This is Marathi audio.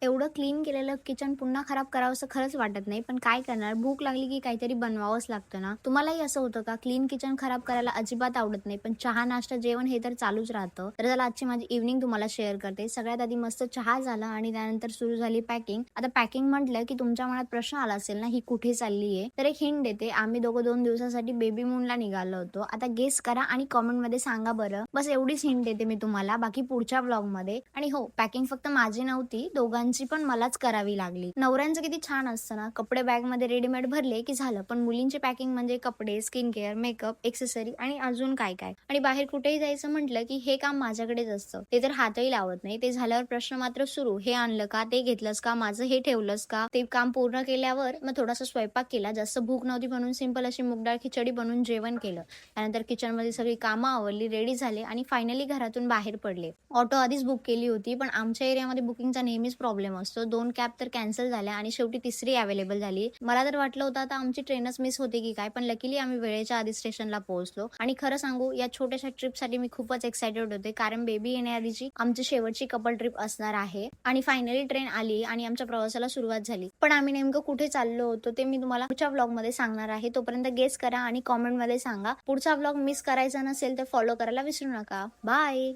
एवढं क्लीन केलेलं किचन पुन्हा खराब करावंसं खरंच वाटत नाही, पण काय करणार, भूक लागली की काहीतरी बनवावंच लागतं ना. तुम्हालाही असं होतं का? क्लीन किचन खराब करायला अजिबात आवडत नाही, पण चहा, नाश्ता, जेवण हे तर चालूच राहतं. तर चला आजची माझी इव्हनिंग तुम्हाला शेअर करते. सगळ्यात आधी मस्त चहा झाला आणि त्यानंतर सुरू झाली पॅकिंग. आता पॅकिंग म्हटलं की तुमच्या मनात प्रश्न आला असेल ना, ही कुठे चालली आहे? तर एक हिंट देते. आम्ही दोघं 2 दिवसासाठी बेबी मूनला निघालो होतो. आता गेस करा आणि कमेंटमध्ये सांगा बरं. बस एवढीच हिंट देते मी तुम्हाला, बाकी पुढच्या व्लॉगमध्ये. आणि हो, पॅकिंग फक्त माझी नव्हती, दोघांची पण मलाच करावी लागली. नवऱ्यांचं किती छान असतं ना, कपडे बॅगमध्ये रेडीमेड भरले की झालं. पण मुलींची पॅकिंग म्हणजे कपडे, स्किन केअर, मेकअप, एक्सेसरी आणि अजून काय काय. आणि बाहेर कुठेही जायचं म्हटलं की हे काम माझ्याकडेच असतं. ते तर हातही लावत नाही. ते झाल्यावर प्रश्न मात्र सुरू. हे आणलं का? ते घेतलंस का? माझं हे ठेवलंस का? ते काम पूर्ण केल्यावर मग थोडासा स्वयंपाक केला. जास्त भूक नव्हती म्हणून सिंपल अशी मूगडाळ खिचडी बनवून जेवण केलं. त्यानंतर किचनमध्ये सगळी कामं आवरली, रेडी झाले आणि फायनली घरातून बाहेर पडले. ऑटो आधीच बुक केली होती, पण आमच्या एरियामध्ये बुकिंगचा नेहमीच प्रॉब्लेम असतो. 2 कॅब तर कॅन्सल झाल्या आणि शेवटी तिसरी अवेलेबल झाली. मला तर वाटलं होतं आता आमची ट्रेनच मिस होते की काय, पण लकीली आम्ही वेळेच्या आधी स्टेशनला पोहोचलो. आणि खरं सांगू, या छोट्याशा ट्रिपसाठी मी खूपच एक्साइटेड होते, कारण बेबी येण्याआधीची आमची शेवटची कपल ट्रिप असणार आहे. आणि फायनली ट्रेन आली आणि आमच्या प्रवासाला सुरुवात झाली. पण आम्ही नेमकं कुठे चाललो होतो ते मी तुम्हाला पुढच्या व्लॉगमध्ये सांगणार आहे. तोपर्यंत गेस करा आणि कमेंटमध्ये सांगा. पुढचा व्लॉग मिस करायचा नसेल तर फॉलो करायला विसरू नका. बाय.